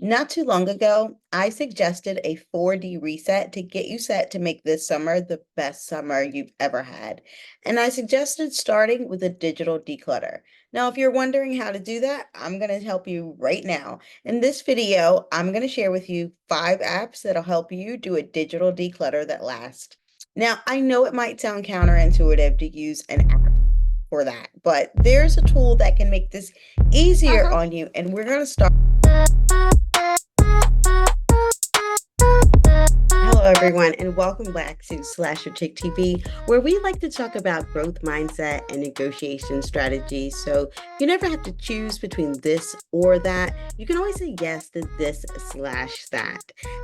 Not too long ago, I suggested a 4D reset to get you set to make this summer the best summer you've ever had. And I suggested starting with a digital declutter. Now, if you're wondering how to do that, I'm going to help you right now. In this video, I'm going to share with you 5 apps that'll help you do a digital declutter that lasts. Now, I know it might sound counterintuitive to use an app for that, but there's a tool that can make this easier on you, and we're going to start. Hello, everyone, and welcome back to Slasher Chick TV, where we like to talk about growth mindset and negotiation strategies. So you never have to choose between this or that. You can always say yes to this/that.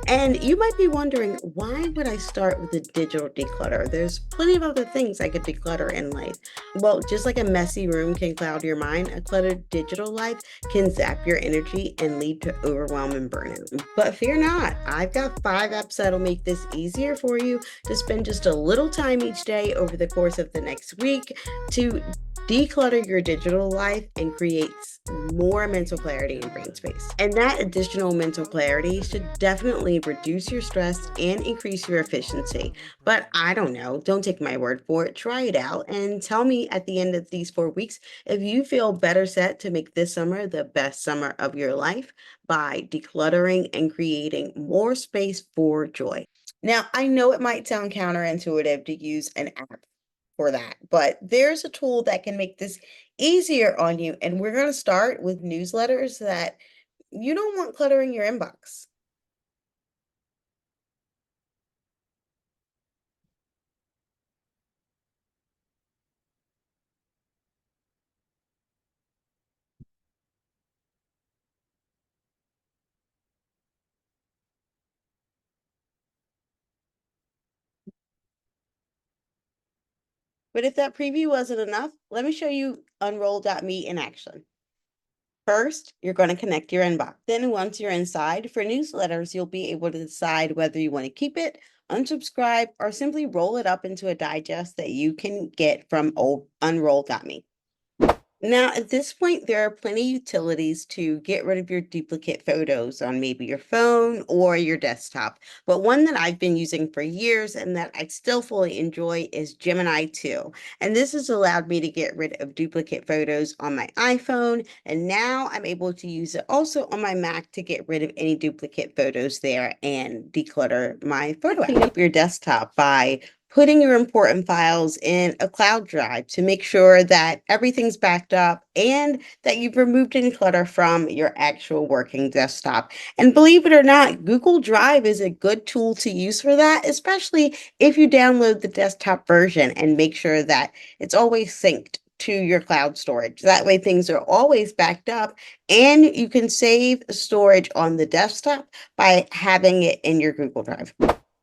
And you might be wondering, why would I start with a digital declutter? There's plenty of other things I could declutter in life. Well, just like a messy room can cloud your mind, a cluttered digital life can zap your energy and lead to overwhelm and burnout. But fear not, I've got 5 apps that'll make this easier for you to spend just a little time each day over the course of the next week to declutter your digital life and create more mental clarity and brain space. And that additional mental clarity should definitely reduce your stress and increase your efficiency. But I don't know, don't take my word for it. Try it out and tell me at the end of these 4 weeks if you feel better set to make this summer the best summer of your life by decluttering and creating more space for joy. Now, I know it might sound counterintuitive to use an app for that, but there's a tool that can make this easier on you. And we're going to start with newsletters that you don't want cluttering your inbox. But if that preview wasn't enough, let me show you Unroll.me in action. First, you're going to connect your inbox. Then once you're inside, for newsletters, you'll be able to decide whether you want to keep it, unsubscribe, or simply roll it up into a digest that you can get from Unroll.me. Now, at this point, there are plenty of utilities to get rid of your duplicate photos on maybe your phone or your desktop. But one that I've been using for years and that I still fully enjoy is Gemini 2. And this has allowed me to get rid of duplicate photos on my iPhone. And now I'm able to use it also on my Mac to get rid of any duplicate photos there and declutter my photo. Clean up your desktop by putting your important files in a cloud drive to make sure that everything's backed up and that you've removed any clutter from your actual working desktop. And believe it or not, Google Drive is a good tool to use for that, especially if you download the desktop version and make sure that it's always synced to your cloud storage. That way things are always backed up and you can save storage on the desktop by having it in your Google Drive.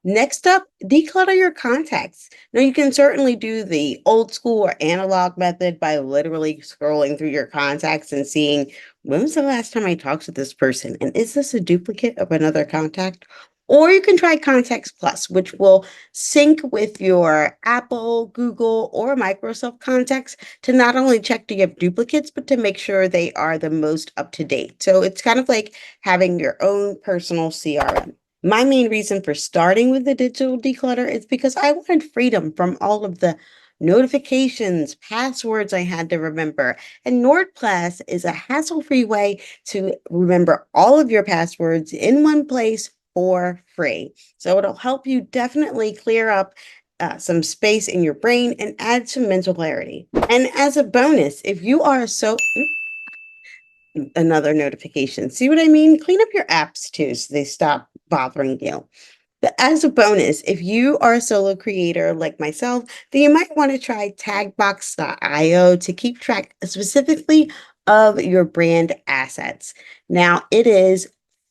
Next up, declutter your contacts. Now, you can certainly do the old school or analog method by literally scrolling through your contacts and seeing when was the last time I talked to this person, and is this a duplicate of another contact? Or you can try Contacts Plus, which will sync with your Apple, Google, or Microsoft contacts to not only check do you have duplicates, but to make sure they are the most up to date. So it's kind of like having your own personal CRM. My main reason for starting with the digital declutter is because I wanted freedom from all of the notifications, passwords I had to remember. And NordPlus is a hassle-free way to remember all of your passwords in one place for free. So it'll help you definitely clear up some space in your brain and add some mental clarity. And as a bonus, if you are another notification. See what I mean? Clean up your apps too so they stop bothering you. But as a bonus, if you are a solo creator like myself, then you might want to try tagbox.io to keep track specifically of your brand assets. Now, it is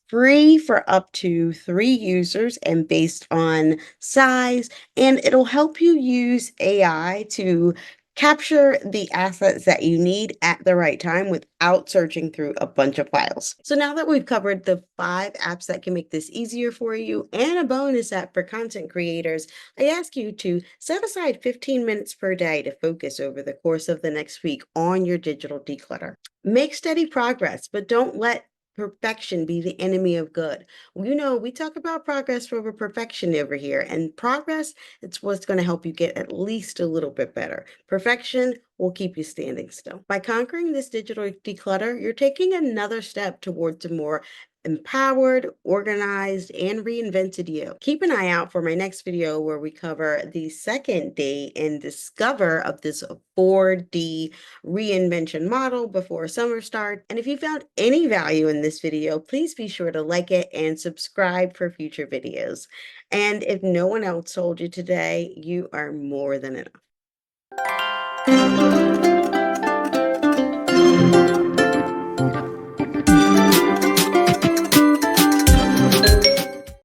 free for up to 3 users and based on size, and it'll help you use AI to capture the assets that you need at the right time without searching through a bunch of files. So now that we've covered the 5 apps that can make this easier for you and a bonus app for content creators, I ask you to set aside 15 minutes per day to focus over the course of the next week on your digital declutter. Make steady progress, but don't let perfection be the enemy of good. You know, we talk about progress over perfection over here, and progress, it's what's going to help you get at least a little bit better. Perfection will keep you standing still. By conquering this digital declutter, you're taking another step towards a more empowered, organized, and reinvented you. Keep an eye out for my next video where we cover the second day and discover of this 4D reinvention model before summer starts. And if you found any value in this video, please be sure to like it and subscribe for future videos. And if no one else told you today, you are more than enough.